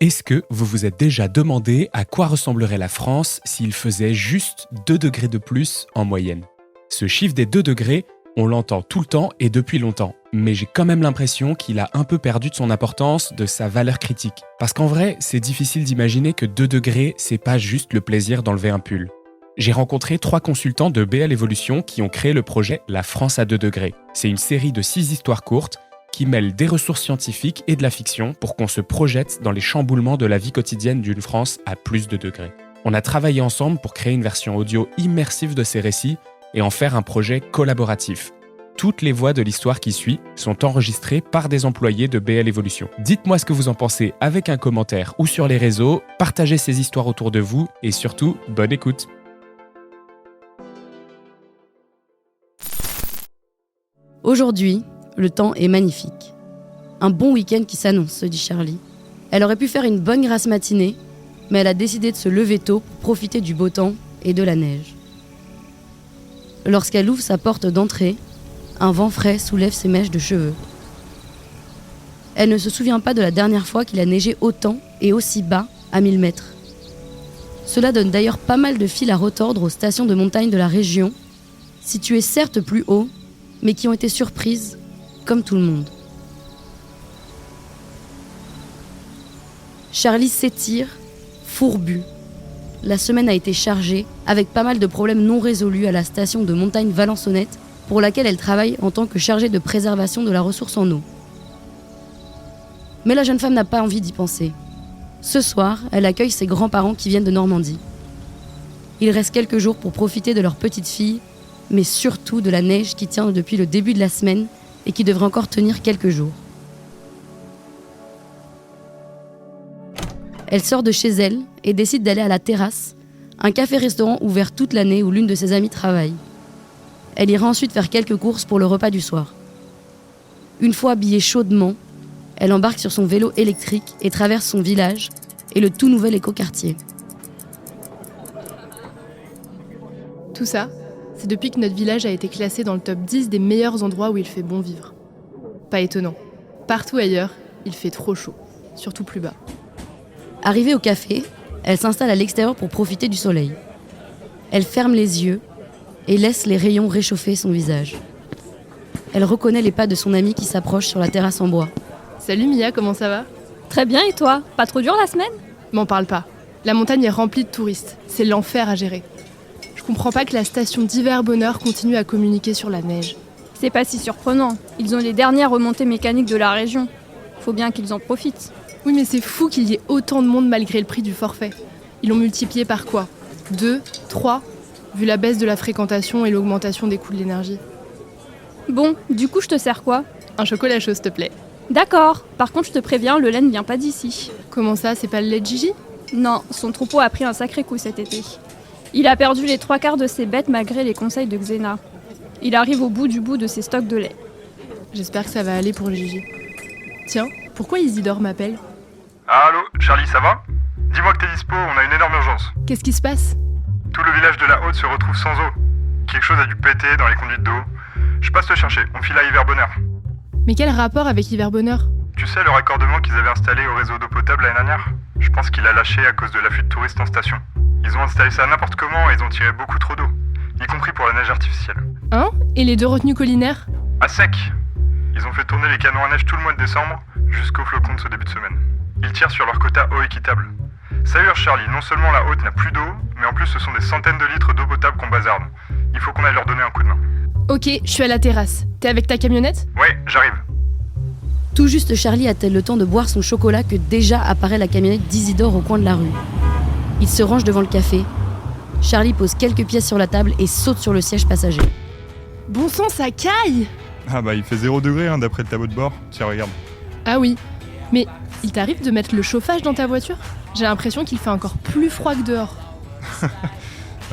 Est-ce que vous vous êtes déjà demandé à quoi ressemblerait la France s'il faisait juste 2 degrés de plus en moyenne ? Ce chiffre des 2 degrés, on l'entend tout le temps et depuis longtemps, mais j'ai quand même l'impression qu'il a un peu perdu de son importance, de sa valeur critique. Parce qu'en vrai, c'est difficile d'imaginer que 2 degrés, c'est pas juste le plaisir d'enlever un pull. J'ai rencontré 3 consultants de BL Evolution qui ont créé le projet La France à 2 degrés. C'est une série de 6 histoires courtes qui mêlent des ressources scientifiques et de la fiction pour qu'on se projette dans les chamboulements de la vie quotidienne d'une France à plus de degrés. On a travaillé ensemble pour créer une version audio immersive de ces récits et en faire un projet collaboratif. Toutes les voix de l'histoire qui suit sont enregistrées par des employés de BL Evolution. Dites-moi ce que vous en pensez avec un commentaire ou sur les réseaux, partagez ces histoires autour de vous et surtout, bonne écoute. Aujourd'hui, le temps est magnifique. Un bon week-end qui s'annonce, se dit Charlie. Elle aurait pu faire une bonne grasse matinée, mais elle a décidé de se lever tôt pour profiter du beau temps et de la neige. Lorsqu'elle ouvre sa porte d'entrée, un vent frais soulève ses mèches de cheveux. Elle ne se souvient pas de la dernière fois qu'il a neigé autant et aussi bas à 1000 mètres. Cela donne d'ailleurs pas mal de fils à retordre aux stations de montagne de la région, situées certes plus haut, mais qui ont été surprises, comme tout le monde. Charlie s'étire, fourbu. La semaine a été chargée, avec pas mal de problèmes non résolus à la station de montagne Valençonnette, pour laquelle elle travaille en tant que chargée de préservation de la ressource en eau. Mais la jeune femme n'a pas envie d'y penser. Ce soir, elle accueille ses grands-parents qui viennent de Normandie. Il reste quelques jours pour profiter de leur petite fille, mais surtout de la neige qui tient depuis le début de la semaine et qui devrait encore tenir quelques jours. Elle sort de chez elle et décide d'aller à la terrasse, un café-restaurant ouvert toute l'année où l'une de ses amies travaille. Elle ira ensuite faire quelques courses pour le repas du soir. Une fois habillée chaudement, elle embarque sur son vélo électrique et traverse son village et le tout nouvel écoquartier. Tout ça, c'est depuis que notre village a été classé dans le top 10 des meilleurs endroits où il fait bon vivre. Pas étonnant. Partout ailleurs, il fait trop chaud, surtout plus bas. Arrivée au café, elle s'installe à l'extérieur pour profiter du soleil. Elle ferme les yeux et laisse les rayons réchauffer son visage. Elle reconnaît les pas de son amie qui s'approche sur la terrasse en bois. Salut Mia, comment ça va ? Très bien, et toi ? Pas trop dur la semaine ? M'en parle pas. La montagne est remplie de touristes. C'est l'enfer à gérer. Je comprends pas que la station d'Hiver Bonheur continue à communiquer sur la neige. C'est pas si surprenant. Ils ont les dernières remontées mécaniques de la région. Faut bien qu'ils en profitent. Oui, mais c'est fou qu'il y ait autant de monde malgré le prix du forfait. Ils l'ont multiplié par quoi ? 2, 3 ? Vu la baisse de la fréquentation et l'augmentation des coûts de l'énergie. Bon, du coup, je te sers quoi ? Un chocolat chaud, s'il te plaît. D'accord. Par contre, je te préviens, le lait ne vient pas d'ici. Comment ça, c'est pas le lait de Gigi ? Non, son troupeau a pris un sacré coup cet été. Il a perdu les 3/4 de ses bêtes malgré les conseils de Xena. Il arrive au bout de ses stocks de lait. J'espère que ça va aller pour Gigi. Tiens, pourquoi Isidore m'appelle ? Allô, Charlie, ça va ? Dis-moi que t'es dispo, on a une énorme urgence. Qu'est-ce qui se passe ? Tout le village de la Haute se retrouve sans eau. Quelque chose a dû péter dans les conduites d'eau. Je passe te chercher, on file à Hiver Bonheur. Mais quel rapport avec Hiver Bonheur ? Tu sais le raccordement qu'ils avaient installé au réseau d'eau potable l'année dernière ? Je pense qu'il a lâché à cause de l'afflux de touristes en station. Ils ont installé ça n'importe comment et ils ont tiré beaucoup trop d'eau, y compris pour la neige artificielle. Hein ? Et les 2 retenues collinaires ? À sec. Ils ont fait tourner les canons à neige tout le mois de décembre, jusqu'au flocon de ce début de semaine. Ils tirent sur leur quota eau équitable. Ça urge Charlie, non seulement la Haute n'a plus d'eau, mais en plus ce sont des centaines de litres d'eau potable qu'on bazarde. Il faut qu'on aille leur donner un coup de main. Ok, je suis à la terrasse. T'es avec ta camionnette ? Ouais, j'arrive. Tout juste Charlie a-t-elle le temps de boire son chocolat que déjà apparaît la camionnette d'Isidore au coin de la rue. Il se range devant le café. Charlie pose quelques pièces sur la table et saute sur le siège passager. Bon sang, ça caille ! Ah bah il fait 0 degré d'après le tableau de bord. Tiens, regarde. Ah oui, mais il t'arrive de mettre le chauffage dans ta voiture ? J'ai l'impression qu'il fait encore plus froid que dehors.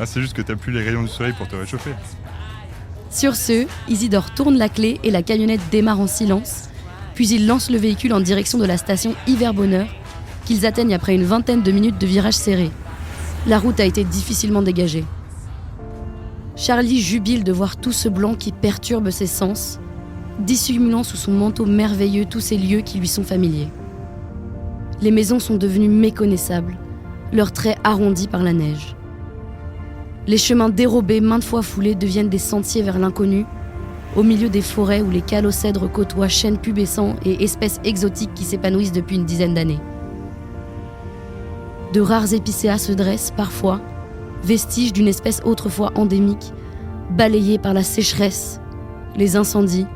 Ah, c'est juste que t'as plus les rayons du soleil pour te réchauffer. Sur ce, Isidore tourne la clé et la camionnette démarre en silence, puis il lance le véhicule en direction de la station Hiver Bonheur, qu'ils atteignent après une vingtaine de minutes de virages serrés. La route a été difficilement dégagée. Charlie jubile de voir tout ce blanc qui perturbe ses sens, dissimulant sous son manteau merveilleux tous ces lieux qui lui sont familiers. Les maisons sont devenues méconnaissables, leurs traits arrondis par la neige. Les chemins dérobés, maintes fois foulés, deviennent des sentiers vers l'inconnu, au milieu des forêts où les calocèdres côtoient chênes pubescents et espèces exotiques qui s'épanouissent depuis une dizaine d'années. De rares épicéas se dressent, parfois, vestiges d'une espèce autrefois endémique, balayée par la sécheresse, les incendies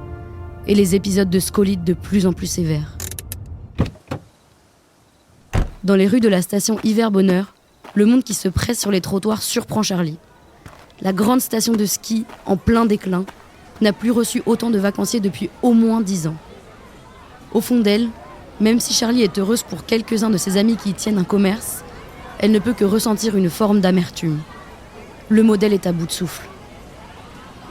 et les épisodes de scolytes de plus en plus sévères. Dans les rues de la station Hiver-Bonheur, le monde qui se presse sur les trottoirs surprend Charlie. La grande station de ski, en plein déclin, n'a plus reçu autant de vacanciers depuis au moins 10 ans. Au fond d'elle, même si Charlie est heureuse pour quelques-uns de ses amis qui y tiennent un commerce, elle ne peut que ressentir une forme d'amertume. Le modèle est à bout de souffle.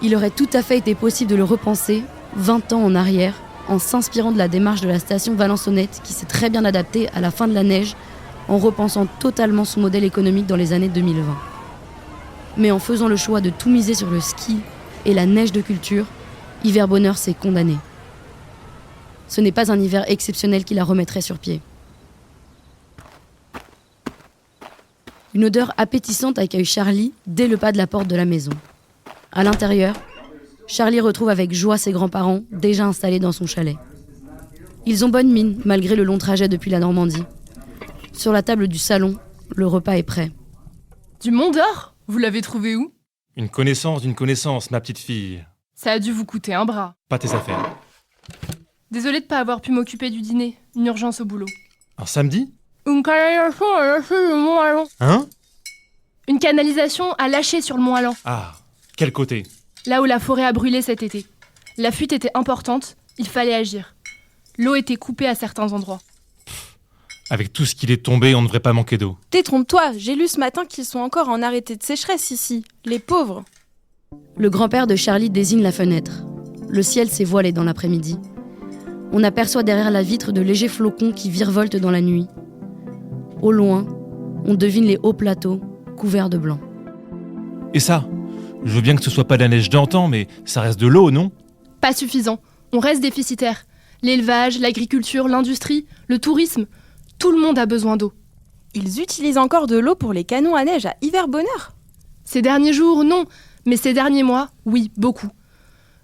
Il aurait tout à fait été possible de le repenser, 20 ans en arrière, en s'inspirant de la démarche de la station Valençonnette qui s'est très bien adaptée à la fin de la neige, en repensant totalement son modèle économique dans les années 2020. Mais en faisant le choix de tout miser sur le ski et la neige de culture, Hiver-Bonheur s'est condamné. Ce n'est pas un hiver exceptionnel qui la remettrait sur pied. Une odeur appétissante accueille Charlie dès le pas de la porte de la maison. À l'intérieur, Charlie retrouve avec joie ses grands-parents, déjà installés dans son chalet. Ils ont bonne mine, malgré le long trajet depuis la Normandie. Sur la table du salon, le repas est prêt. Du Mont d'Or ? Vous l'avez trouvé où ? Une connaissance d'une connaissance, ma petite fille. Ça a dû vous coûter un bras. Pas tes affaires. Désolée de pas avoir pu m'occuper du dîner. Une urgence au boulot. Un samedi ? Une canalisation a lâché sur le Mont Allan. Hein ? Une canalisation a lâché sur le Mont Allan. Ah, quel côté ? Là où la forêt a brûlé cet été. La fuite était importante, il fallait agir. L'eau était coupée à certains endroits. Avec tout ce qu'il est tombé, on ne devrait pas manquer d'eau. Détrompe-toi, j'ai lu ce matin qu'ils sont encore en arrêté de sécheresse ici, les pauvres. Le grand-père de Charlie désigne la fenêtre. Le ciel s'est voilé dans l'après-midi. On aperçoit derrière la vitre de légers flocons qui virevoltent dans la nuit. Au loin, on devine les hauts plateaux, couverts de blanc. Et ça ? Je veux bien que ce soit pas de la neige d'antan, mais ça reste de l'eau, non ? Pas suffisant, on reste déficitaire. L'élevage, l'agriculture, l'industrie, le tourisme, tout le monde a besoin d'eau. Ils utilisent encore de l'eau pour les canons à neige à Hiver-Bonheur ? Ces derniers jours, non, mais ces derniers mois, oui, beaucoup.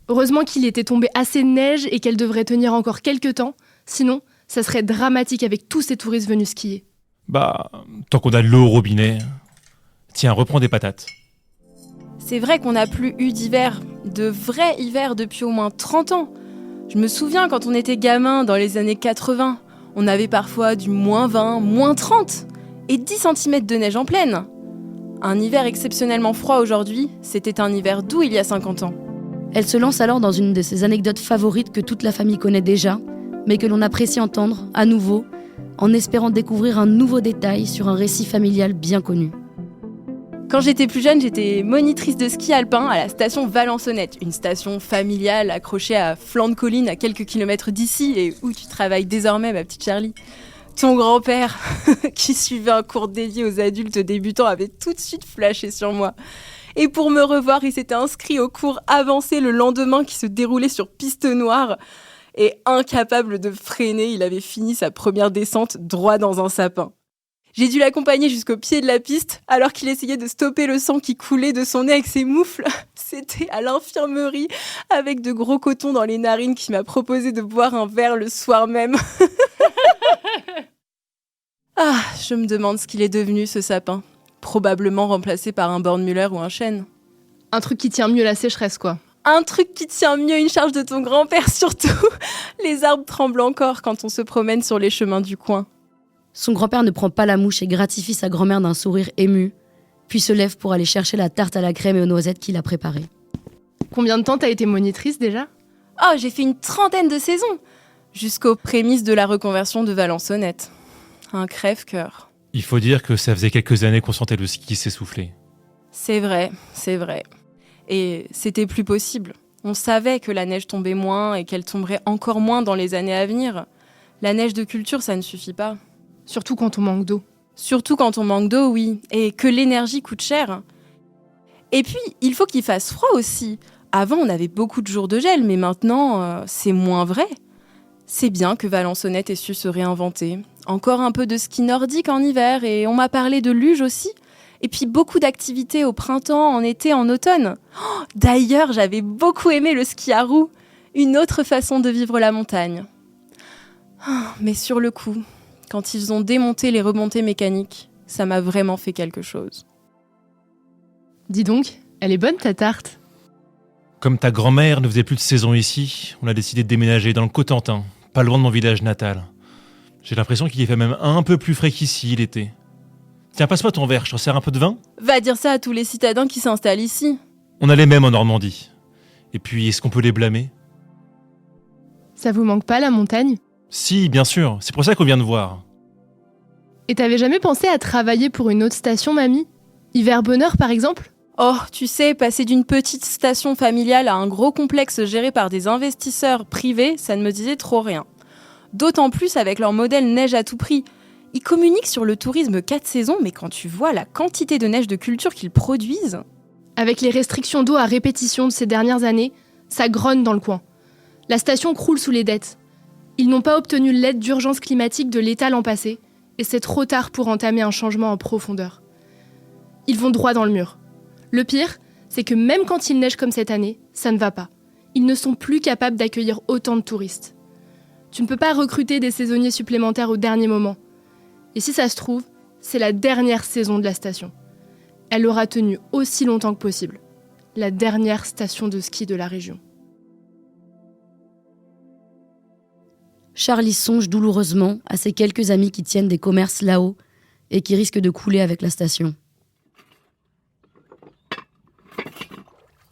Heureusement qu'il était tombé assez de neige et qu'elle devrait tenir encore quelques temps, sinon, ça serait dramatique avec tous ces touristes venus skier. Bah, tant qu'on a de l'eau au robinet... Tiens, reprends des patates. C'est vrai qu'on n'a plus eu d'hiver, de vrai hiver depuis au moins 30 ans. Je me souviens quand on était gamin dans les années 80, on avait parfois du -20, -30 et 10 cm de neige en pleine. Un hiver exceptionnellement froid aujourd'hui, c'était un hiver doux il y a 50 ans. Elle se lance alors dans une de ses anecdotes favorites que toute la famille connaît déjà, mais que l'on apprécie entendre, à nouveau, en espérant découvrir un nouveau détail sur un récit familial bien connu. Quand j'étais plus jeune, j'étais monitrice de ski alpin à la station Valençonnette, une station familiale accrochée à flanc de colline à quelques kilomètres d'ici et où tu travailles désormais, ma petite Charlie. Ton grand-père, qui suivait un cours dédié aux adultes débutants, avait tout de suite flashé sur moi. Et pour me revoir, il s'était inscrit au cours avancé le lendemain qui se déroulait sur piste noire. Et incapable de freiner, il avait fini sa première descente droit dans un sapin. J'ai dû l'accompagner jusqu'au pied de la piste, alors qu'il essayait de stopper le sang qui coulait de son nez avec ses moufles. C'était à l'infirmerie, avec de gros cotons dans les narines, qu'il m'a proposé de boire un verre le soir même. Ah, je me demande ce qu'il est devenu, ce sapin. Probablement remplacé par un Bornmuller ou un chêne. Un truc qui tient mieux la sécheresse, quoi. Un truc qui tient mieux une charge de ton grand-père, surtout. Les arbres tremblent encore quand on se promène sur les chemins du coin. Son grand-père ne prend pas la mouche et gratifie sa grand-mère d'un sourire ému, puis se lève pour aller chercher la tarte à la crème et aux noisettes qu'il a préparée. Combien de temps t'as été monitrice déjà ? Oh, j'ai fait une 30aine de saisons, jusqu'aux prémices de la reconversion de Valençonnette. Un crève-cœur. Il faut dire que ça faisait quelques années qu'on sentait le ski s'essouffler. C'est vrai, c'est vrai. Et c'était plus possible. On savait que la neige tombait moins et qu'elle tomberait encore moins dans les années à venir. La neige de culture, ça ne suffit pas. Surtout quand on manque d'eau. Surtout quand on manque d'eau, oui. Et que l'énergie coûte cher. Et puis, il faut qu'il fasse froid aussi. Avant, on avait beaucoup de jours de gel, mais maintenant, c'est moins vrai. C'est bien que Valençonnette ait su se réinventer. Encore un peu de ski nordique en hiver et on m'a parlé de luge aussi. Et puis beaucoup d'activités au printemps, en été, en automne. Oh, d'ailleurs, j'avais beaucoup aimé le ski à roues. Une autre façon de vivre la montagne. Oh, mais sur le coup, quand ils ont démonté les remontées mécaniques, ça m'a vraiment fait quelque chose. Dis donc, elle est bonne ta tarte. Comme ta grand-mère ne faisait plus de saison ici, on a décidé de déménager dans le Cotentin, pas loin de mon village natal. J'ai l'impression qu'il y fait même un peu plus frais qu'ici l'été. Tiens, passe-moi ton verre, je t'en sers un peu de vin ? Va dire ça à tous les citadins qui s'installent ici. On a les mêmes en Normandie. Et puis, est-ce qu'on peut les blâmer ? Ça vous manque pas la montagne ? Si, bien sûr, c'est pour ça qu'on vient de voir. Et t'avais jamais pensé à travailler pour une autre station, mamie ? Hiver Bonheur, par exemple ? Oh, tu sais, passer d'une petite station familiale à un gros complexe géré par des investisseurs privés, ça ne me disait trop rien. D'autant plus avec leur modèle neige à tout prix. Ils communiquent sur le tourisme 4 saisons, mais quand tu vois la quantité de neige de culture qu'ils produisent... Avec les restrictions d'eau à répétition de ces dernières années, ça grogne dans le coin. La station croule sous les dettes. Ils n'ont pas obtenu l'aide d'urgence climatique de l'État l'an passé, et c'est trop tard pour entamer un changement en profondeur. Ils vont droit dans le mur. Le pire, c'est que même quand il neige comme cette année, ça ne va pas. Ils ne sont plus capables d'accueillir autant de touristes. Tu ne peux pas recruter des saisonniers supplémentaires au dernier moment. Et si ça se trouve, c'est la dernière saison de la station. Elle aura tenu aussi longtemps que possible. La dernière station de ski de la région. Charlie songe douloureusement à ses quelques amis qui tiennent des commerces là-haut et qui risquent de couler avec la station.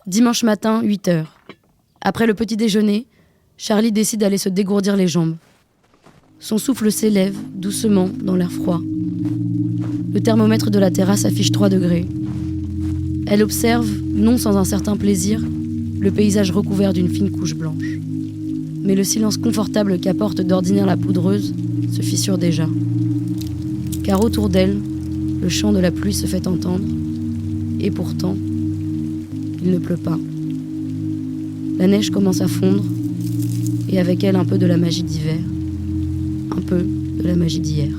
Dimanche matin, 8h. Après le petit déjeuner, Charlie décide d'aller se dégourdir les jambes. Son souffle s'élève doucement dans l'air froid. Le thermomètre de la terrasse affiche 3 degrés. Elle observe, non sans un certain plaisir, le paysage recouvert d'une fine couche blanche. Mais le silence confortable qu'apporte d'ordinaire la poudreuse se fissure déjà. Car autour d'elle, le chant de la pluie se fait entendre, et pourtant, il ne pleut pas. La neige commence à fondre, et avec elle un peu de la magie d'hiver, un peu de la magie d'hier.